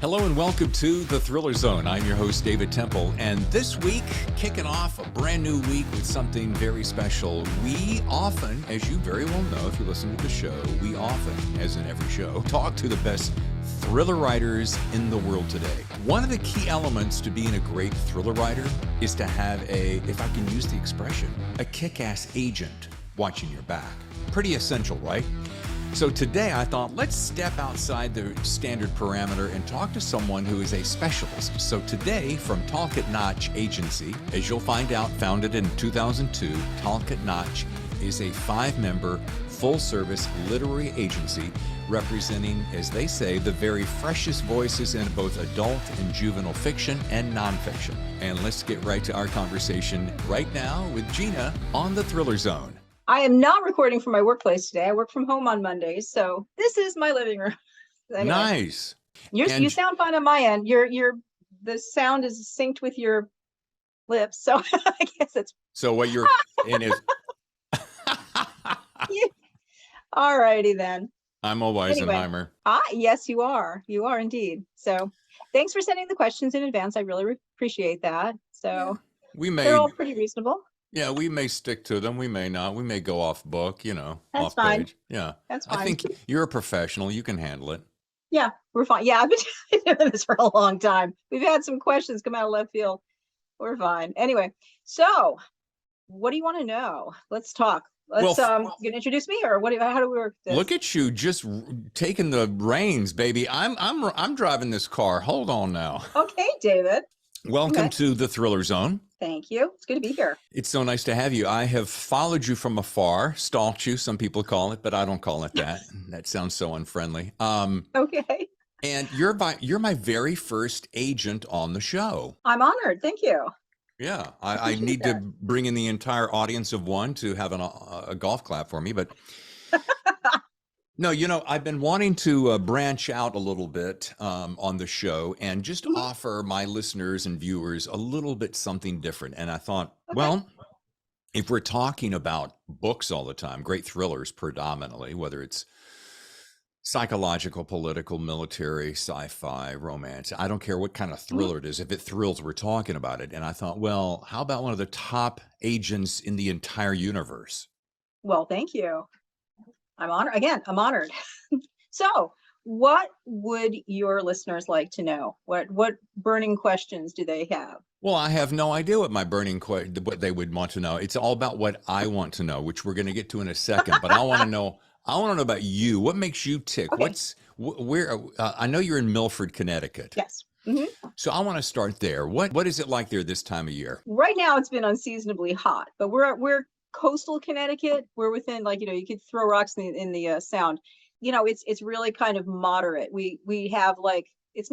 Hello and welcome to The Thriller Zone. I'm your host, David Temple, and this week, kicking off a brand new week with something very special. We often, as you very well know if you listen to the show, we often, as in every show, talk to the best thriller writers in the world today. One of the key elements to being a great thriller writer is to have if I can use the expression, a kick-ass agent watching your back. Pretty essential, right? So today I thought, let's step outside the standard parameter and talk to someone who is a specialist. So today, from Talcott-Notch Agency, as you'll find out, founded in 2002, Talcott-Notch is a 5-member, full-service literary agency representing, as they say, the very freshest voices in both adult and juvenile fiction and nonfiction. And let's get right to our conversation right now with Gina on The Thriller Zone. I am not recording from my workplace today. I work from home on Mondays, so this is my living room. Anyway, nice. You sound fine on my end. The sound is synced with your lips, so I guess it's. So what you're in is. All righty then. I'm a Weisenheimer. Yes, you are. You are indeed. So, thanks for sending the questions in advance. I really appreciate that. So they're all pretty reasonable. Yeah, we may stick to them. We may not. We may go off book, That's off fine. page. Yeah. That's fine. I think you're a professional. You can handle it. Yeah, we're fine. Yeah, I've been doing this for a long time. We've had some questions come out of left field. We're fine. Anyway, so what do you want to know? Let's talk. Let's you gonna introduce me, or how do we work this? Look at you just taking the reins, baby. I'm driving this car. Hold on now. Okay, David. Welcome to The Thriller Zone. Thank you. It's good to be here. It's so nice to have you. I have followed you from afar, stalked you, some people call it, but I don't call it that. That sounds so unfriendly. Okay. And you're my very first agent on the show. I'm honored. Thank you. Yeah, I need to bring in the entire audience of one to have a golf clap for me, but no, I've been wanting to branch out a little bit on the show and just offer my listeners and viewers a little bit something different. And I thought, well, if we're talking about books all the time, great thrillers predominantly, whether it's psychological, political, military, sci-fi, romance, I don't care what kind of thriller it is. If it thrills, we're talking about it. And I thought, well, how about one of the top agents in the entire universe? Well, thank you. I'm honored. Again, I'm honored. So what would your listeners like to know? What burning questions do they have? Well, I have no idea what what they would want to know. It's all about what I want to know, which we're going to get to in a second. But I want to know about you. What makes you tick? Okay. I know you're in Milford, Connecticut. Yes. So I want to start there. What is it like there this time of year? Right now, it's been unseasonably hot, but we're coastal Connecticut. We're within, you could throw rocks in the sound. It's really kind of moderate. We have it's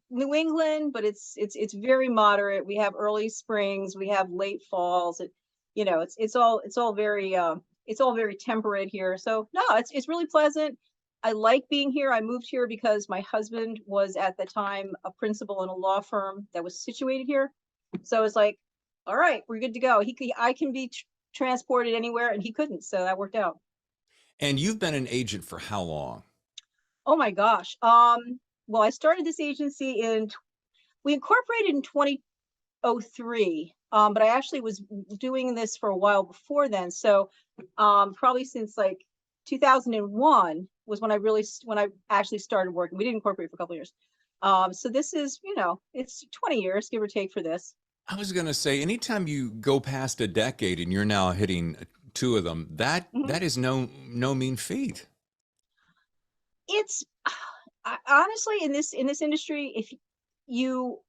New England, but it's very moderate. We have early springs, we have late falls. It's all very temperate here. So no, it's really pleasant. I like being here. I moved here because my husband was at the time a principal in a law firm that was situated here. So it's like, all right, we're good to go. I can be transported anywhere, and he couldn't, so that worked out. And you've been an agent for how long? Oh my gosh. Well, I started this agency we incorporated in 2003, but I actually was doing this for a while before then. So probably since 2001 was when I actually started working. We didn't incorporate for a couple of years. So this is, it's 20 years, give or take, for this. I was going to say, anytime you go past a decade and you're now hitting 2 of them, that is no mean feat. It's honestly in this industry, if you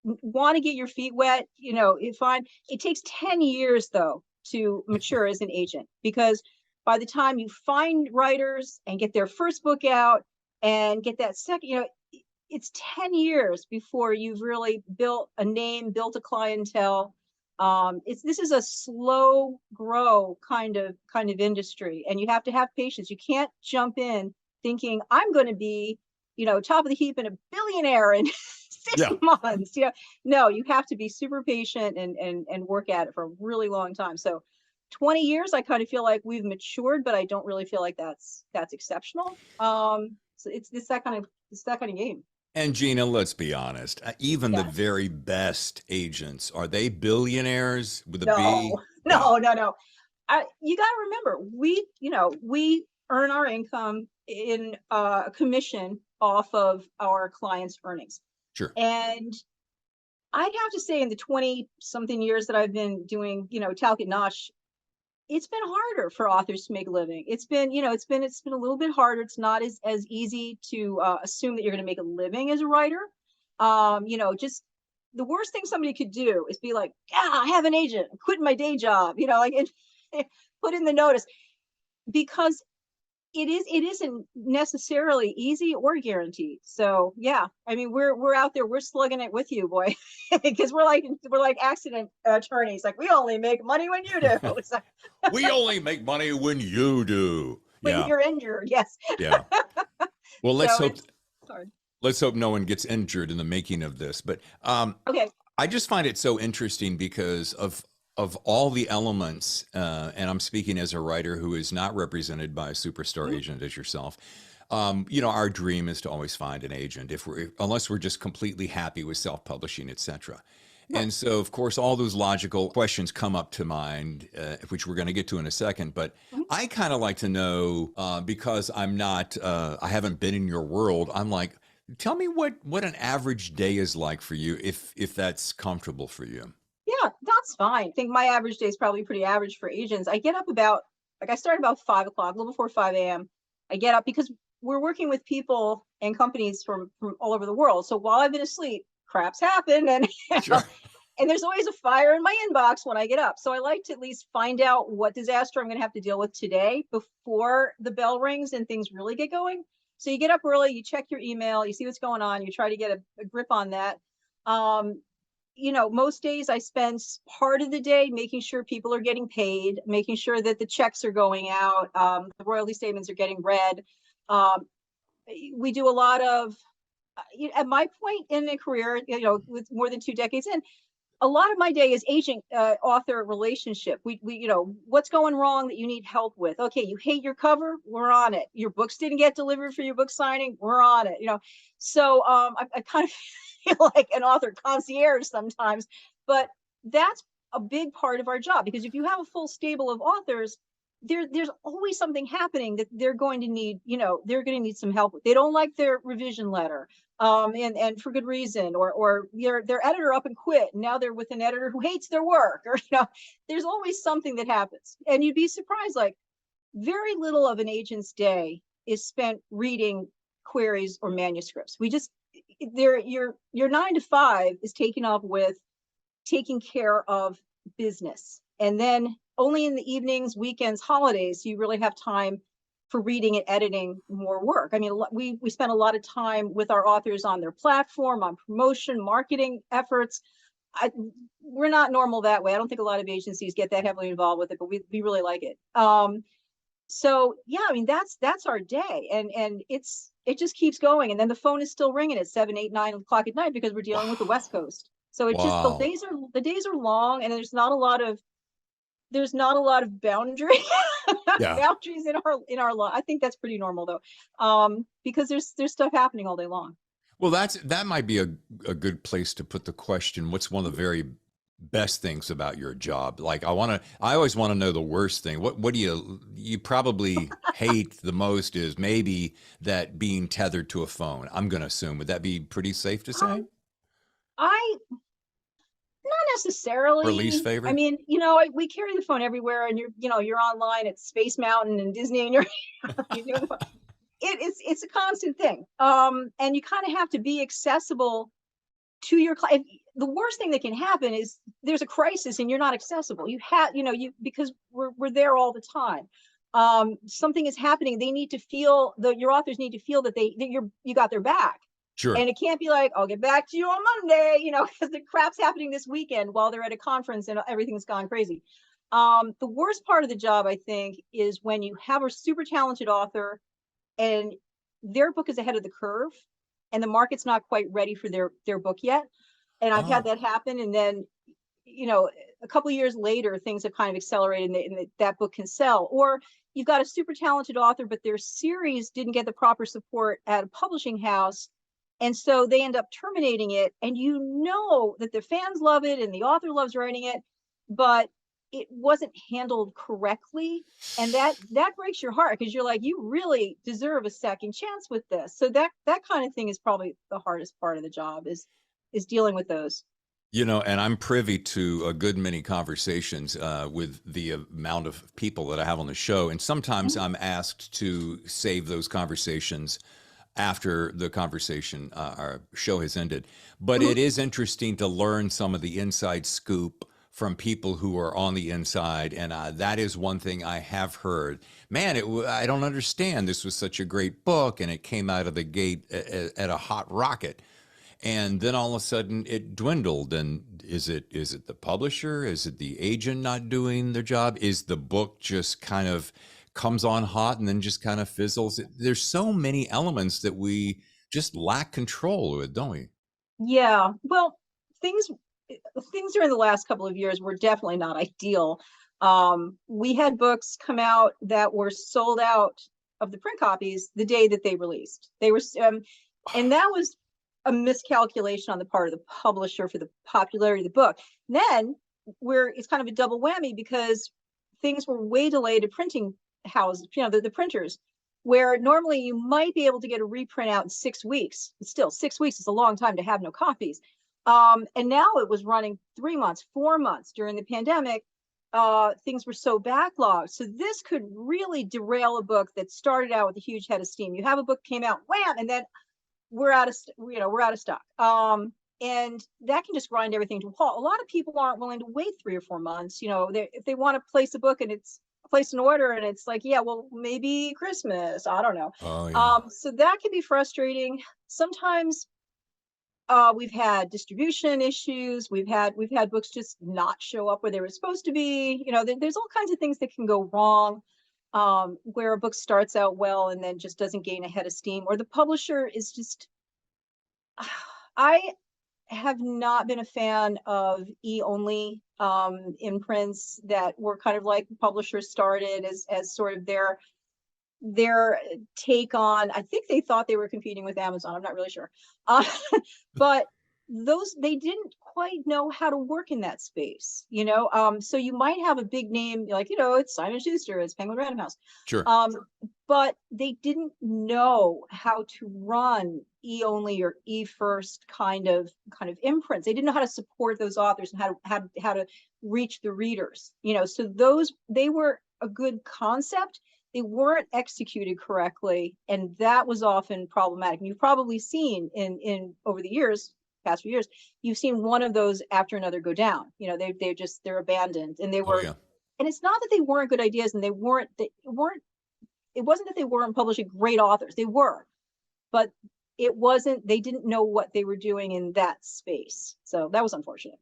want to get your feet wet, it takes 10 years though to mature as an agent, because by the time you find writers and get their first book out and get that second, it's 10 years before you've really built a name, built a clientele. This is a slow grow kind of industry, and you have to have patience. You can't jump in thinking I'm going to be, top of the heap and a billionaire in 6 months. No, you have to be super patient and work at it for a really long time. So 20 years, I kind of feel like we've matured, but I don't really feel like that's exceptional. So it's that kind of game. And Gina, let's be honest, even the Yeah. very best agents, are they billionaires with a No, B? No. no. You got to remember, we earn our income in a commission off of our clients' earnings. Sure. And I'd have to say in the 20 something years that I've been doing, Talcott-Notch, it's been harder for authors to make a living. It's been a little bit harder. It's not as easy to assume that you're going to make a living as a writer. Just the worst thing somebody could do is be like, yeah, I have an agent, I'm quitting my day job, put in the notice, because it isn't necessarily easy or guaranteed. So yeah, I mean, we're out there, we're slugging it with you, boy, because we're like accident attorneys. Like, we only make money when you do. It's like, We only make money when you do. when Yeah. you're injured, yes. Yeah. Well, let's So hope it's hard. let's hope no one gets injured in the making of this. But Okay. I just find it so interesting because of all the elements, and I'm speaking as a writer who is not represented by a superstar agent as yourself. Our dream is to always find an agent unless we're just completely happy with self-publishing, etc. Right. And so, of course, all those logical questions come up to mind, which we're going to get to in a second. But Mhm. I kind of like to know, because I haven't been in your world. I'm like, tell me what an average day is like for you, if that's comfortable for you. Yeah, that's fine. I think my average day is probably pretty average for agents. I get up I start about 5 o'clock, a little before 5 a.m. I get up because we're working with people and companies from all over the world. So while I've been asleep, craps happen, and Sure. and there's always a fire in my inbox when I get up. So I like to at least find out what disaster I'm going to have to deal with today before the bell rings and things really get going. So you get up early, you check your email, you see what's going on, you try to get a grip on that. Um, most days I spend part of the day making sure people are getting paid, making sure that the checks are going out, the royalty statements are getting read. Um, we do a lot of, at my point in a career, with more than 2 decades in, a lot of my day is agent author relationship. What's going wrong that you need help with? Okay, you hate your cover, we're on it. Your books didn't get delivered for your book signing, we're on it. So I kind of feel like an author concierge sometimes, but that's a big part of our job, because if you have a full stable of authors, there's always something happening that they're going to need. They're going to need some help with. They don't like their revision letter, and for good reason, or their editor up and quit, and now they're with an editor who hates their work, or there's always something that happens, and you'd be surprised. Like, very little of an agent's day is spent reading queries or manuscripts. Your 9 to 5 is taken up with taking care of business, and then only in the evenings, weekends, holidays, you really have time for reading and editing more work. I mean, we spend a lot of time with our authors on their platform, on promotion, marketing efforts. We're not normal that way. I don't think a lot of agencies get that heavily involved with it, but we really like it. So yeah, I mean, that's our day, and it just keeps going, and then the phone is still ringing at 7, 8, 9 o'clock at night, because we're dealing with the West Coast. So it just Wow. the days are long, and there's not a lot of boundary Yeah. boundaries in our law. I think that's pretty normal, though, because there's stuff happening all day long. Well, that might be a good place to put the question. What's one of the very best things about your job? Like, I always want to know the worst thing. What do you probably hate the most is maybe that being tethered to a phone. I'm going to assume. Would that be pretty safe to say? I Not Or necessarily. least I favorite? mean, we carry the phone everywhere, and you're online at Space Mountain and Disney, and you're doing the phone. It's a constant thing. And you kind of have to be accessible to your client. The worst thing that can happen is there's a crisis and you're not accessible. Because we're there all the time. Something is happening. They need to feel your authors need to feel that you got their back. Sure. And it can't be like, I'll get back to you on Monday, because the crap's happening this weekend while they're at a conference and everything's gone crazy. The worst part of the job, I think, is when you have a super talented author and their book is ahead of the curve and the market's not quite ready for their book yet. And I've had Oh, that happen. And then, a couple of years later, things have kind of accelerated, and that book can sell. Or you've got a super talented author, but their series didn't get the proper support at a publishing house, And so they end up terminating it, and you know that the fans love it and the author loves writing it, but it wasn't handled correctly. And that breaks your heart, because you're like, you really deserve a second chance with this. So that kind of thing is probably the hardest part of the job, is dealing with those. You know, and I'm privy to a good many conversations with the amount of people that I have on the show. And sometimes Mhm. I'm asked to save those conversations after the conversation, our show has ended. But Mhm. it is interesting to learn some of the inside scoop from people who are on the inside. And that is one thing I have heard. Man, I don't understand. This was such a great book, and it came out of the gate at a hot rocket, and then all of a sudden it dwindled. And is it the publisher, is it the agent not doing their job, is the book just kind of comes on hot and then just kind of fizzles? There's so many elements that we just lack control with, don't we? Yeah. Well, things things during the last couple of years were definitely not ideal. We had books come out that were sold out of the print copies the day that they released. They were, and that was a miscalculation on the part of the publisher for the popularity of the book. Then it's kind of a double whammy, because things were way delayed at printing houses, the printers, where normally you might be able to get a reprint out in 6 weeks. But still, 6 weeks is a long time to have no copies. And now it was running 3 months, 4 months during the pandemic. Things were so backlogged. So this could really derail a book that started out with a huge head of steam. You have a book came out, wham, and then we're out of stock. And that can just grind everything to a halt. A lot of people aren't willing to wait 3 or 4 months. If they want to place a book and it's place an order, and it's like, yeah, well, maybe Christmas, I don't know. Oh yeah. So that can be frustrating. Sometimes we've had distribution issues. We've had books just not show up where they were supposed to be. There's all kinds of things that can go wrong, where a book starts out well and then just doesn't gain a head of steam, or the publisher is just. I have not been a fan of e-only imprints that were kind of like publishers started as sort of their take on. I think they thought they were competing with Amazon. I'm not really sure. Uh, but they didn't quite know how to work in that space. So you might have a big name, like, it's Simon Schuster, it's Penguin Random House. Sure. But they didn't know how to run e-only or e-first kind of imprints. They didn't know how to support those authors and how to reach the readers. So they were a good concept. They weren't executed correctly, and that was often problematic. And you've probably seen in over the years, past few years, you've seen one of those after another go down. They're abandoned, and they Oh were. yeah. And it's not that they weren't good ideas, and they weren't. It wasn't that they weren't publishing great authors. They were, but it wasn't. They didn't know what they were doing in that space. So that was unfortunate.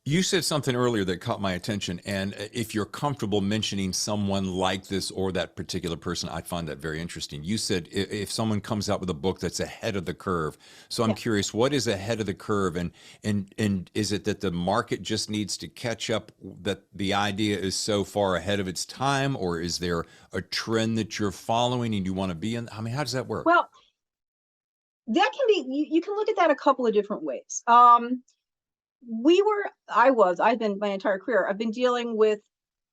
You said something earlier that caught my attention, and if you're comfortable mentioning someone like this or that particular person, I find that very interesting. You said if someone comes out with a book that's ahead of the curve. So I'm Yeah. curious, what is ahead of the curve, and is it that the market just needs to catch up, that the idea is so far ahead of its time, or is there a trend that you're following and you want to be in? I mean, how does that work? Well, that can be. You can look at that a couple of different ways. I've been my entire career, I've been dealing with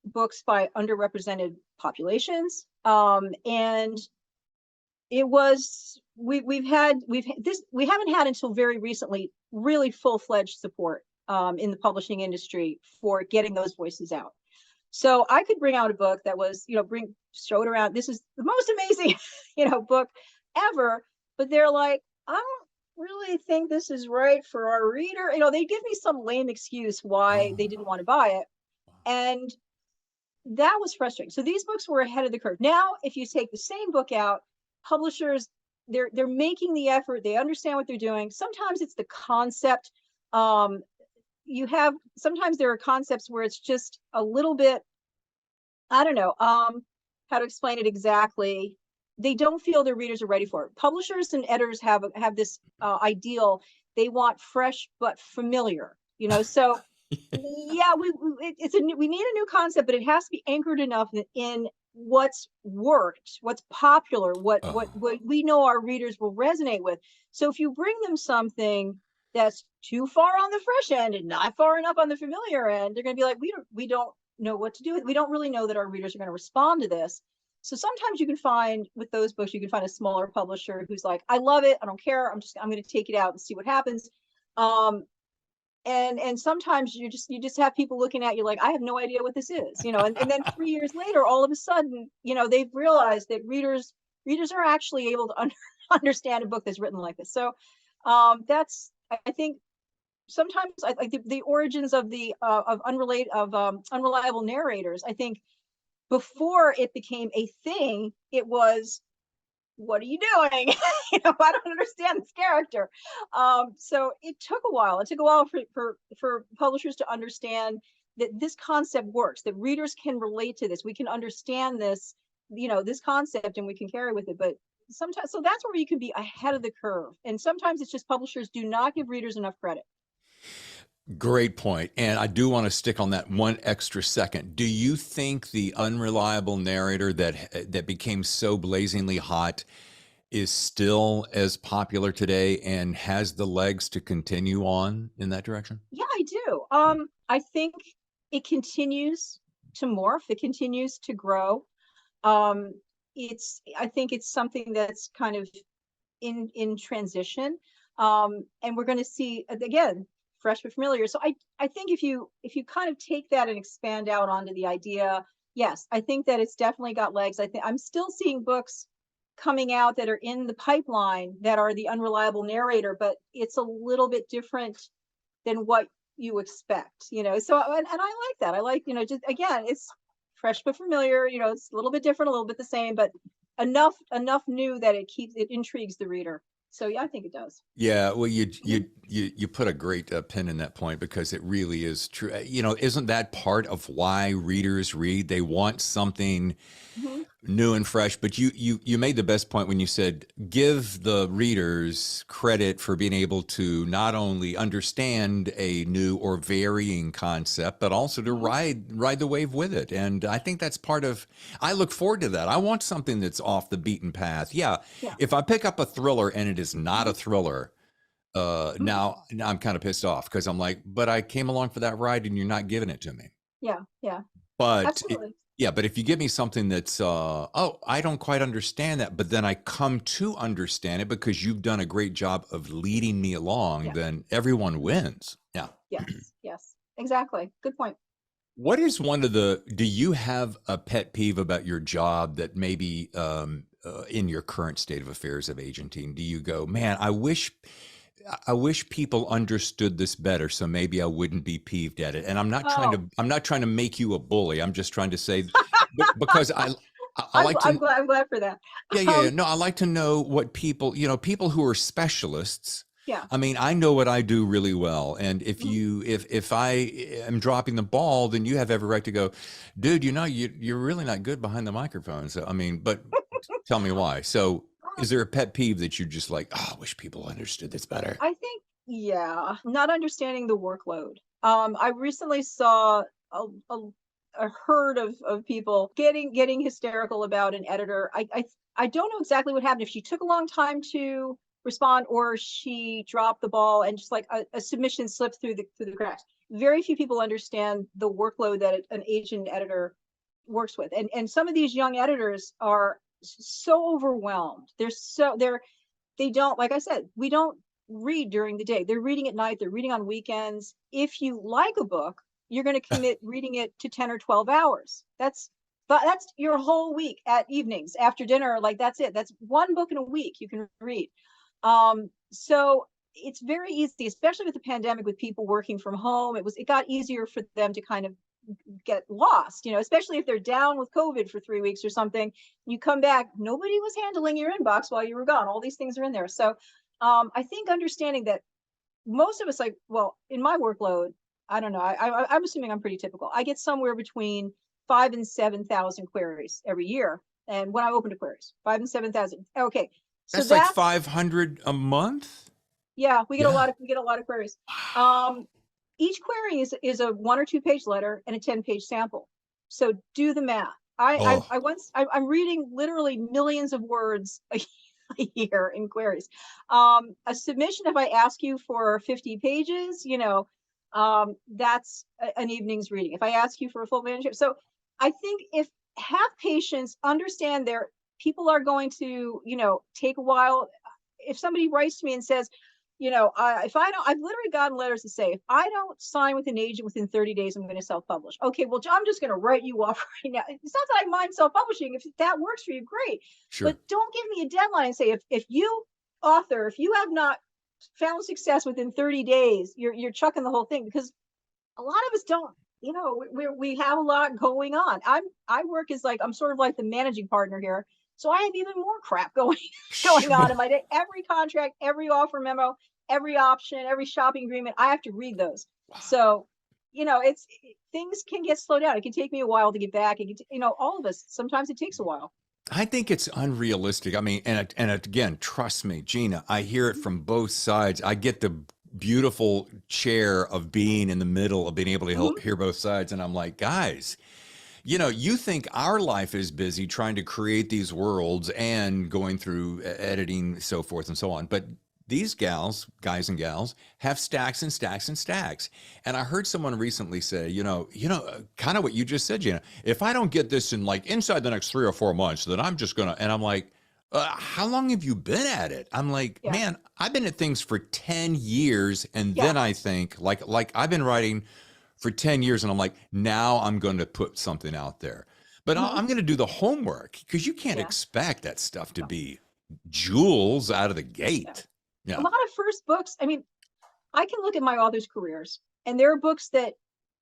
books by underrepresented populations. And it was, we haven't had until very recently really full-fledged support in the publishing industry for getting those voices out. So I could bring out a book that was, show it around. This is the most amazing, book ever. But they're like, I don't really think this is right for our reader. They give me some lame excuse why Oh, they didn't want to buy it. And that was frustrating. So these books were ahead of the curve. Now, if you take the same book out, publishers, they're making the effort. They understand what they're doing. Sometimes it's the concept. Um, sometimes there are concepts where it's just a little bit, I don't know, how to explain it exactly. They don't feel their readers are ready for it. Publishers and editors have this ideal. They want fresh but familiar. So yeah, we need a new concept, but it has to be anchored enough in what's worked, what's popular, what Oh. we know our readers will resonate with. So if you bring them something that's too far on the fresh end and not far enough on the familiar end, they're going to be like, we don't know what to do. We don't really know that our readers are going to respond to this. So sometimes you can find with those books, you can find a smaller publisher who's like, I love it, I don't care, I'm going to take it out and see what happens. And sometimes you just have people looking at you like, I have no idea what this is, and then 3 years later, all of a sudden, they've realized that readers are actually able to understand a book that's written like this. So that's, I think, sometimes I like the origins of the of unreliable narrators. I think before it became a thing, it was, what are you doing? I don't understand this character. So it took a while. It took a while for publishers to understand that this concept works, that readers can relate to this. We can understand this, this concept, and we can carry with it. But sometimes, so that's where you can be ahead of the curve. And sometimes it's just publishers do not give readers enough credit. Great point. And I do want to stick on that one extra second. Do you think the unreliable narrator that became so blazingly hot is still as popular today and has the legs to continue on in that direction? Yeah, I do. I think it continues to morph. It continues to grow. I think it's something that's kind of in transition. And we're going to see, again, fresh but familiar. So I think if you kind of take that and expand out onto the idea, yes, I think that it's definitely got legs. I think I'm still seeing books coming out that are in the pipeline that are the unreliable narrator, but it's a little bit different than what you expect, so, and I like that. I like, just, again, it's fresh but familiar, it's a little bit different, a little bit the same, but enough new that it intrigues the reader. So yeah, I think it does. Yeah, well, you put a great pin in that point because it really is true. Isn't that part of why readers read? They want something Mm-hmm. new and fresh. But you made the best point when you said give the readers credit for being able to not only understand a new or varying concept, but also to ride the wave with it. And I think that's part of. I look forward to that. I want something that's off the beaten path. Yeah, Yeah. if I pick up a thriller and it is not a thriller. Mm-hmm. Now I'm kind of pissed off because I'm like, but I came along for that ride and you're not giving it to me. Yeah, But absolutely. yeah, but if you give me something that's, oh, I don't quite understand that, but then I come to understand it because you've done a great job of leading me along, Yeah. then everyone wins. Yeah. Yes, exactly. Good point. What is do you have a pet peeve about your job that maybe in your current state of affairs of agenting, do you go, man, I wish people understood this better, so maybe I wouldn't be peeved at it. And Oh, I'm not trying to make you a bully. I'm just trying to say because I like I'm to glad for that. yeah. Um, No, I like to know what people who are specialists. yeah. I mean, I know what I do really well. And Mhm. if I am dropping the ball, then you have every right to go, dude, you're really not good behind the microphone. So I mean, but tell me why. So is there a pet peeve that you're just like, oh, I wish people understood this better? I think, yeah, not understanding the workload. I recently saw a, a, a herd of people getting hysterical about an editor. I don't know exactly what happened, if she took a long time to respond or she dropped the ball and just like a submission slipped through the cracks. Very few people understand the workload that an agent editor works with, and some of these young editors are so overwhelmed. They don't, like I said, we don't read during the day. They're reading at night, they're reading on weekends. If you like a book, you're going to commit reading it to 10 or 12 hours. That's your whole week at evenings after dinner. Like that's it. That's one book in a week you can read. So it's very easy, especially with the pandemic, with people working from home. It got easier for them to kind of get lost, especially if they're down with COVID for 3 weeks or something. You come back, nobody was handling your inbox while you were gone. All these things are in there. So I think understanding that most of us, like, well, in my workload, I don't know, I'm assuming I'm pretty typical. I get somewhere between 5,000 and 7,000 queries every year. And when I open to queries, 5,000 and 7,000. Okay. So That's like that's, 500 a month. yeah, Yeah. we get a lot of queries. Each query is a 1 or 2 page letter and a 10-page sample. So do the math. Oh, I'm reading literally millions of words a year in queries. A submission, if I ask you for 50 pages, that's an evening's reading. If I ask you for a full manuscript. So I think if have patience, understand there, people are going to, take a while. If somebody writes to me and says, if I don't, I've literally gotten letters to say, if I don't sign with an agent within 30 days, I'm going to self-publish. Okay, well, I'm just going to write you off right now. It's not that I mind self-publishing. If that works for you, great. sure. But don't give me a deadline and say, if you author, if you have not found success within 30 days, you're chucking the whole thing, because a lot of us don't, we have a lot going on. I work as I'm sort of like the managing partner here. So I have even more crap going on in my day. Every contract, every offer memo, every option, every shopping agreement, I have to read those. Wow. So, things can get slowed down. It can take me a while to get back. It can, all of us, sometimes it takes a while. I think it's unrealistic. I mean, and again, trust me, Gina, I hear it from both sides. I get the beautiful chair of being in the middle of being able to Mhm. hear both sides. And I'm like, guys, you think our life is busy trying to create these worlds and going through editing, so forth and so on. But these gals, guys and gals, have stacks and stacks and stacks. And I heard someone recently say, kind of what you just said, Gina. If I don't get this in inside the next 3 or 4 months, then I'm just gonna. And I'm like, how long have you been at it? I'm like, Yeah. man, I've been at things for 10 years, and Yeah. then I think like I've been writing for 10 years, and I'm like, now I'm going to put something out there. But Mhm. I'm going to do the homework, because you can't Yeah. expect that stuff to No. be jewels out of the Yeah. gate. A Yeah. lot of first books, I mean, I can look at my authors' careers, and there are books that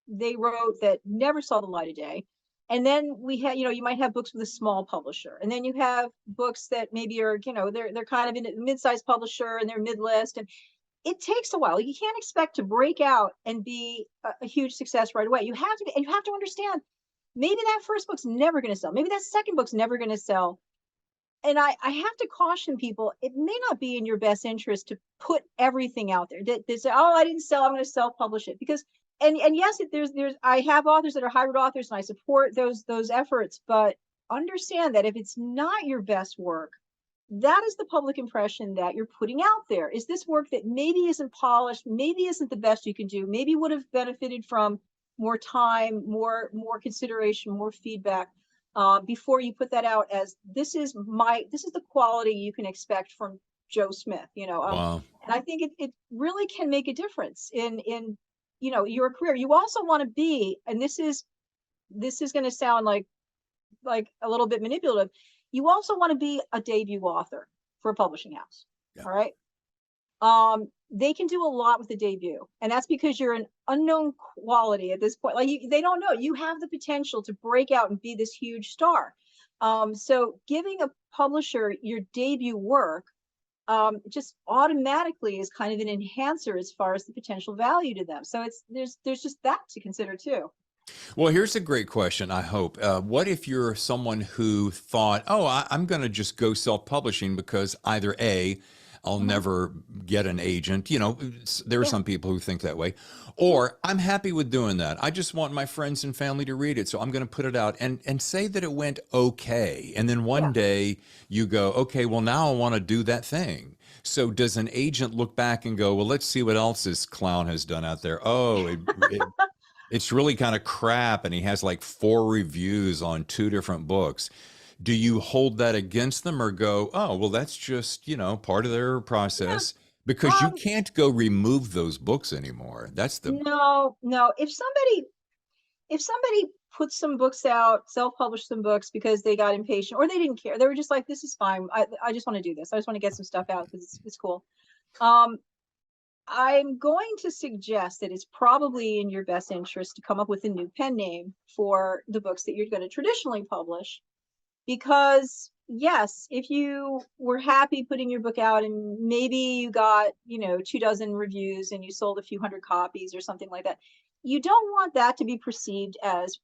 they wrote that never saw the light of day. And then we had, you might have books with a small publisher, and then you have books that maybe are, they're kind of in a mid-sized publisher and they're mid-list, and it takes a while. You can't expect to break out and be a huge success right away. You have to be, and you have to understand, maybe that first book's never going to sell. Maybe that second book's never going to sell. And I have to caution people, it may not be in your best interest to put everything out there. They say, oh, I didn't sell, I'm going to self-publish it. Because and yes, there's I have authors that are hybrid authors, and I support those efforts, but understand that if it's not your best work, that is the public impression that you're putting out there. Is this work that maybe isn't polished, maybe isn't the best you can do, maybe would have benefited from more time, more consideration, more feedback, before you put that out as this is the quality you can expect from Joe Smith. Wow. And I think it really can make a difference in your career. You also want to be, and this is going to sound like a little bit manipulative. You also want to be a debut author for a publishing house. Yeah. All right. They can do a lot with the debut, and that's because you're an unknown quality at this point. They don't know you have the potential to break out and be this huge star. So giving a publisher your debut work, just automatically is kind of an enhancer as far as the potential value to them. So there's just that to consider too. Well, here's a great question, I hope. What if you're someone who thought, oh, I'm going to just go self-publishing because either A, I'll Mhm. never get an agent. There are Yeah. some people who think that way. Mhm. Or I'm happy with doing that. I just want my friends and family to read it, so I'm going to put it out and say that it went okay. And then one Yeah. day you go, okay, well, now I want to do that thing. So does an agent look back and go, well, let's see what else this clown has done out there? Oh, it's really kind of crap, and he has like 4 reviews on 2 different books. Do you hold that against them, or go, oh, well, that's just, part of their Yeah. process? Because you Um, can't go remove those books anymore. That's the, no. If somebody put some books out, self-published some books because they got impatient or they didn't care, they were just like, this is fine. I just want to do this. I just want to get some stuff out because it's cool. Um, I'm going to suggest that it's probably in your best interest to come up with a new pen name for the books that you're going to traditionally publish. Because yes, if you were happy putting your book out and maybe you got, 24 reviews and you sold a few hundred copies or something like that, you don't want that to be perceived as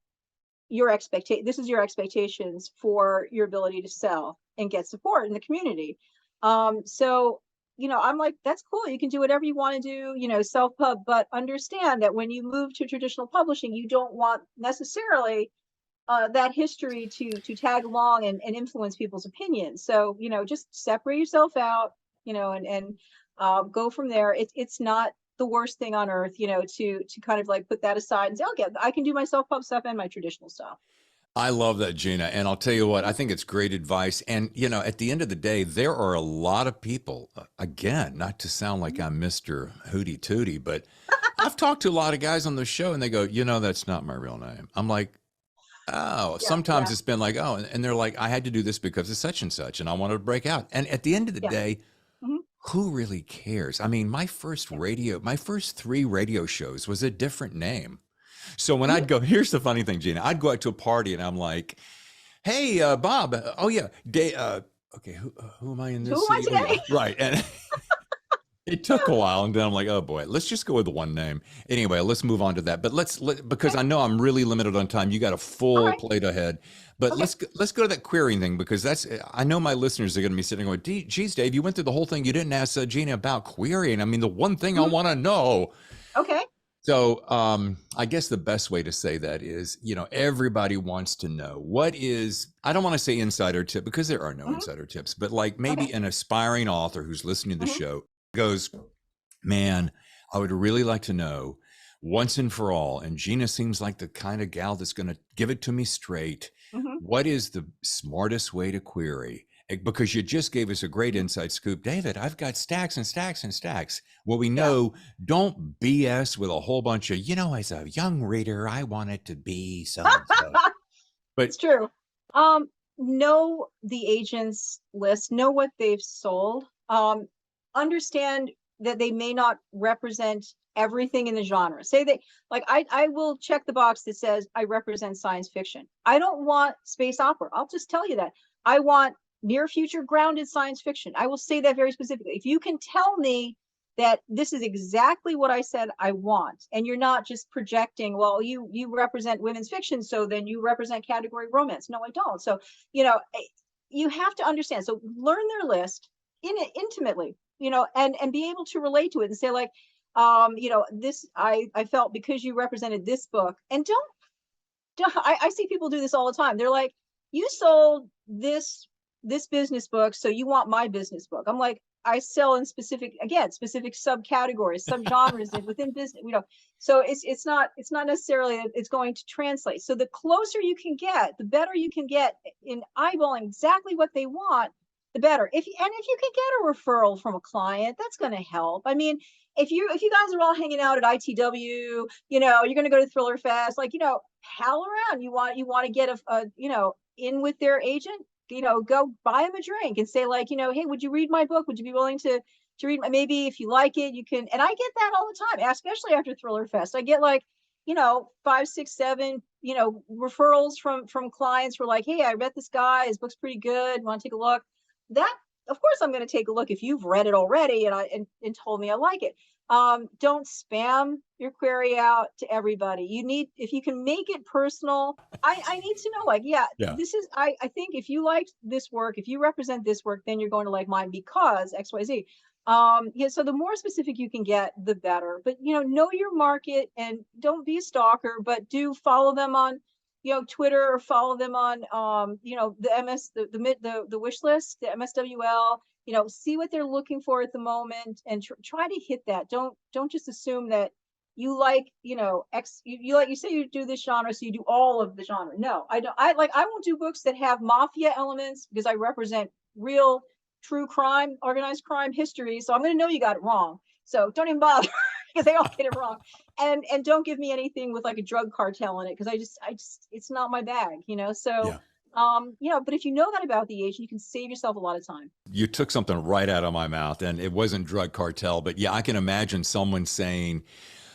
your expectation. This is your expectations for your ability to sell and get support in the community. So, I'm like, that's cool. You can do whatever you want to do, self-pub, but understand that when you move to traditional publishing, you don't want necessarily that history to tag along and influence people's opinions. So, just separate yourself out, and go from there. It's not the worst thing on earth, to kind of like put that aside and say, okay, I can do my self-pub stuff and my traditional stuff. I love that, Gina. And I'll tell you what, I think it's great advice. And, at the end of the day, there are a lot of people, again, not to sound like I'm Mr. Hootie Tootie, but I've talked to a lot of guys on the show and they go, that's not my real name. I'm like, oh, sometimes it's been like, oh, and they're like, I had to do this because of such and such, and I wanted to break out. And at the end of the day, who really cares? I mean, my first 3 radio shows was a different name. So when I'd go, here's the funny thing, Gina, I'd go out to a party and I'm like, hey, Bob, oh yeah, okay, who am I in this? Who am I today? Right. And it took a while, and then I'm like, oh boy, let's just go with one name. Anyway, let's move on to that. But because I know I'm really limited on time. You got a full plate ahead. But let's go to that querying thing, because I know my listeners are going to be sitting going, geez, Dave, you went through the whole thing. You didn't ask Gina about querying. I mean, the one thing I want to know. Okay. So I guess the best way to say that is, everybody wants to know I don't want to say insider tip, because there are no insider tips, but like maybe an aspiring author who's listening to the show goes, man, I would really like to know once and for all, and Gina seems like the kind of gal that's going to give it to me straight. What is the smartest way to query? Because you just gave us a great inside scoop. David, I've got stacks and stacks and stacks. Well, we know, don't BS with a whole bunch of, as a young reader, I want it to be so and so. But it's true. Know the agent's list, know what they've sold. Understand that they may not represent everything in the genre. Say they, like, I will check the box that says I represent science fiction. I don't want space opera. I'll just tell you that. I want near future grounded science fiction. I will say that very specifically. If you can tell me that this is exactly what I said I want, and you're not just projecting, well, you represent women's fiction, so then you represent category romance. No, I don't. So, you have to understand. So learn their list intimately, and be able to relate to it and say, like, this, I felt because you represented this book. And I see people do this all the time. They're like, you sold this business book, so you want my business book. I'm like, I sell in specific subcategories, subgenres within business, so it's not necessarily that it's going to translate. So the closer you can get, the better you can get in eyeballing exactly what they want, the better. If you can get a referral from a client, that's going to help. I mean, if you guys are all hanging out at ITW, you're going to go to Thriller Fest, like, pal around. You want to get in with their agent, go buy them a drink and say, like, hey, would you read my book? Would you be willing to read maybe if you like it, you can. And I get that all the time, especially after Thriller Fest. I get like, 5, 6, 7, referrals from clients who are like, hey, I read this guy, his book's pretty good. Want to take a look? That, of course, I'm going to take a look if you've read it already and told me I like it. Don't spam your query out to everybody. If you can make it personal, I need to know, like, this is, I think if you liked this work, if you represent this work, then you're going to like mine because XYZ. So the more specific you can get, the better. But, know your market and don't be a stalker, but do follow them on, Twitter, or follow them on, the wish list, the MSWL. See what they're looking for at the moment and try to hit that. Don't just assume that you like, you say you do this genre, so you do all of the genre. No, I don't. I won't do books that have mafia elements because I represent real, true crime, organized crime history. So I'm going to know you got it wrong. So don't even bother because they all get it wrong. And don't give me anything with like a drug cartel in it, because I just it's not my bag, So. Yeah. But if you know that about the agent, you can save yourself a lot of time. You took something right out of my mouth, and it wasn't drug cartel, but yeah, I can imagine someone saying,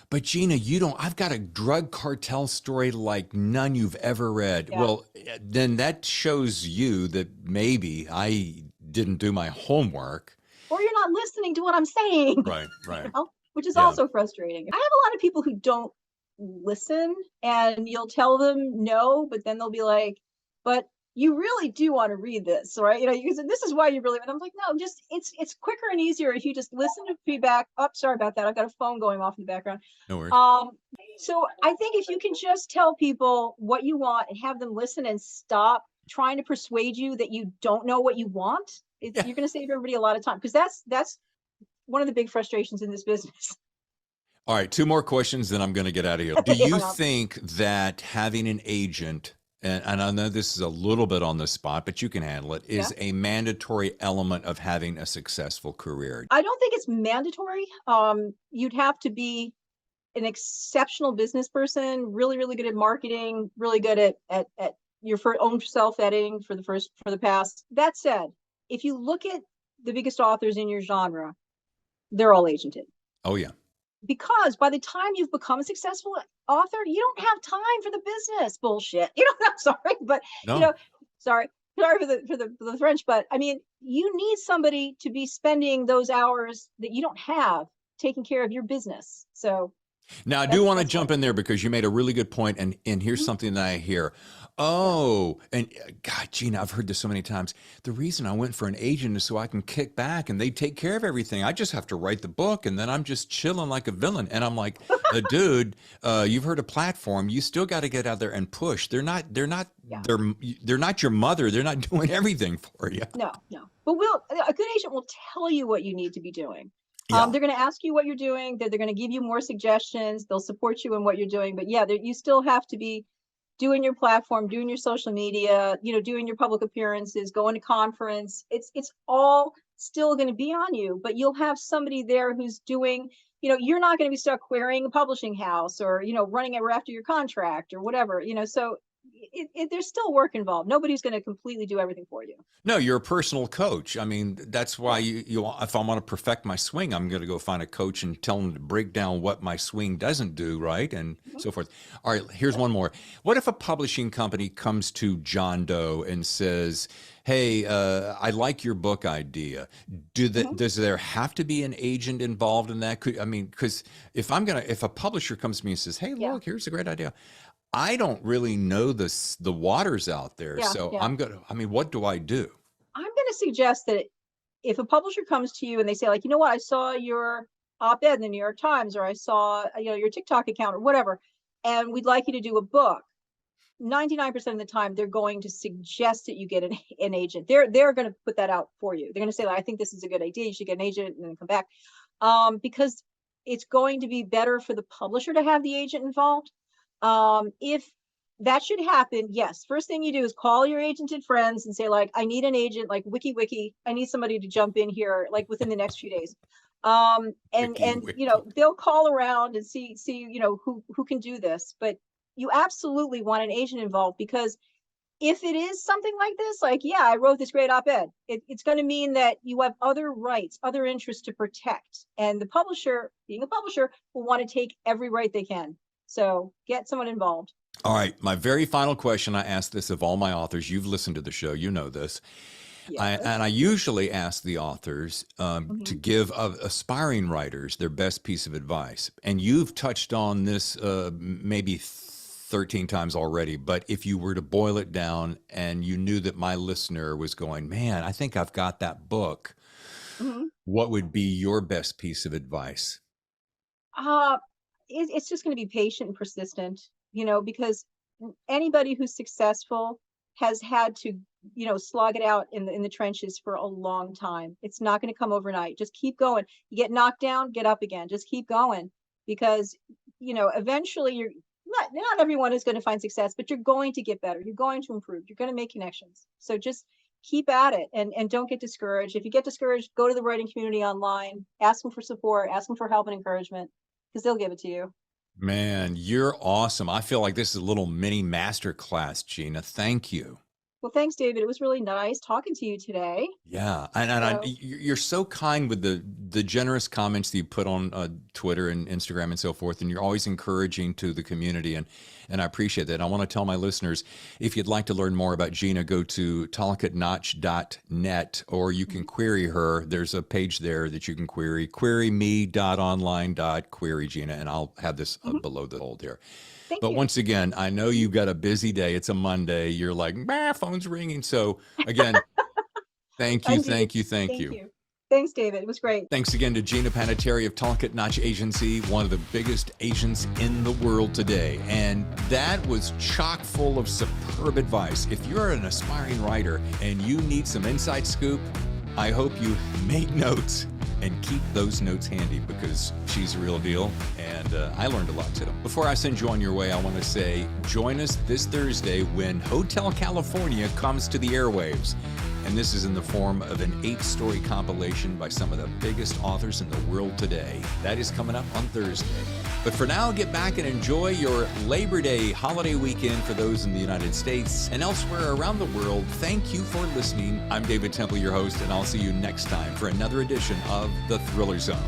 but Gina, I've got a drug cartel story like none you've ever read. Yeah. Well, then that shows you that maybe I didn't do my homework. Or you're not listening to what I'm saying. Right. Which is also frustrating. I have a lot of people who don't listen, and you'll tell them no, but then they'll be like, but you really do want to read this, right? This is why you really. And I'm like, no, just it's quicker and easier if you just listen to feedback. Oh, sorry about that. I've got a phone going off in the background. No worries. So I think if you can just tell people what you want and have them listen and stop trying to persuade you that you don't know what you want, Yeah. you're going to save everybody a lot of time, because that's one of the big frustrations in this business. All right, two more questions, then I'm going to get out of here. Do you Hung up. think that having an agent, and I know this is a little bit on the spot, but you can handle it, Yeah. is a mandatory element of having a successful career? I don't think it's mandatory. You'd have to be an exceptional business person, really, really good at marketing, really good at your own self-editing for the past. That said, if you look at the biggest authors in your genre, they're all agented. Oh, yeah. Because by the time you've become a successful author, you don't have time for the business bullshit. You know, I'm sorry, but you No. know, sorry for the French, but I mean, you need somebody to be spending those hours that you don't have taking care of your business. So Now, I do want to that's jump in there because you made a really good point, and here's something that I hear. Oh, and God, Gina, I've heard this so many times. The reason I went for an agent is so I can kick back and they take care of everything. I just have to write the book, and then I'm just chilling like a villain. And I'm like, dude, you've heard of platform. You still got to get out there and push. They're not your mother. They're not doing everything for you. No. But a good agent will tell you what you need to be doing. Yeah. They're going to ask you what you're doing. They're going to give you more suggestions. They'll support you in what you're doing. But yeah, you still have to be doing your platform, doing your social media, doing your public appearances, going to conference. It's all still going to be on you, but you'll have somebody there who's doing, you're not going to be stuck querying a publishing house or, running ever after your contract or whatever, so there's still work involved. Nobody's going to completely do everything for you. No, you're a personal coach. I mean, that's why you if I want to perfect my swing, I'm going to go find a coach and tell them to break down what my swing doesn't do, right? And so forth. All right, here's one more. What if a publishing company comes to John Doe and says, hey, I like your book idea. Does there have to be an agent involved in that? Because if a publisher comes to me and says, hey, look, here's a great idea. I don't really know the waters out there. What do I do? I'm going to suggest that if a publisher comes to you and they say, like, you know what, I saw your op-ed in the New York Times, or I saw, your TikTok account or whatever, and we'd like you to do a book. 99% of the time, they're going to suggest that you get an agent. They're going to put that out for you. They're going to say, like, I think this is a good idea. You should get an agent, and then come back. Because it's going to be better for the publisher to have the agent involved. If that should happen, yes, first thing you do is call your agented friends and say, like, I need an agent, like wiki, I need somebody to jump in here, like within the next few days. Wiki. They'll call around and see who can do this. But you absolutely want an agent involved, because if it is something like this, like, yeah, I wrote this great op-ed, it's going to mean that you have other rights, other interests to protect, and the publisher, being a publisher, will want to take every right they can. So get someone involved. All right. My very final question. I ask this of all my authors. You've listened to the show. You know this. Yes. I usually ask the authors to give aspiring writers their best piece of advice. And you've touched on this maybe 13 times already. But if you were to boil it down and you knew that my listener was going, man, I think I've got that book, what would be your best piece of advice? It's just going to be patient and persistent, because anybody who's successful has had to, slog it out in the trenches for a long time. It's not going to come overnight. Just keep going. You get knocked down, get up again. Just keep going, because, eventually you're not everyone is going to find success, but you're going to get better. You're going to improve. You're going to make connections. So just keep at it, and don't get discouraged. If you get discouraged, go to the writing community online, ask them for support, ask them for help and encouragement, because they'll give it to you. Man, you're awesome. I feel like this is a little mini masterclass, Gina. Thank you. Well, thanks, David. It was really nice talking to you today. Yeah, and you're so kind with the generous comments that you put on Twitter and Instagram and so forth, and you're always encouraging to the community, and I appreciate that. I want to tell my listeners, if you'd like to learn more about Gina, go to Talcott-Notch.net, or you can query her. There's a page there that you can query me.online.query Gina, and I'll have this below the hold here. But once again, I know you've got a busy day. It's a Monday. You're like, phone's ringing. So again, thank you. Thanks, David. It was great. Thanks again to Gina Panettieri of Talcott-Notch Agency, one of the biggest agents in the world today. And that was chock full of superb advice. If you're an aspiring writer and you need some inside scoop, I hope you made notes and keep those notes handy, because she's a real deal, and I learned a lot too. Before I send you on your way, I want to say, join us this Thursday when Hotel California comes to the airwaves. And this is in the form of an 8-story compilation by some of the biggest authors in the world today. That is coming up on Thursday. But for now, get back and enjoy your Labor Day holiday weekend for those in the United States and elsewhere around the world. Thank you for listening. I'm David Temple, your host, and I'll see you next time for another edition of The Thriller Zone.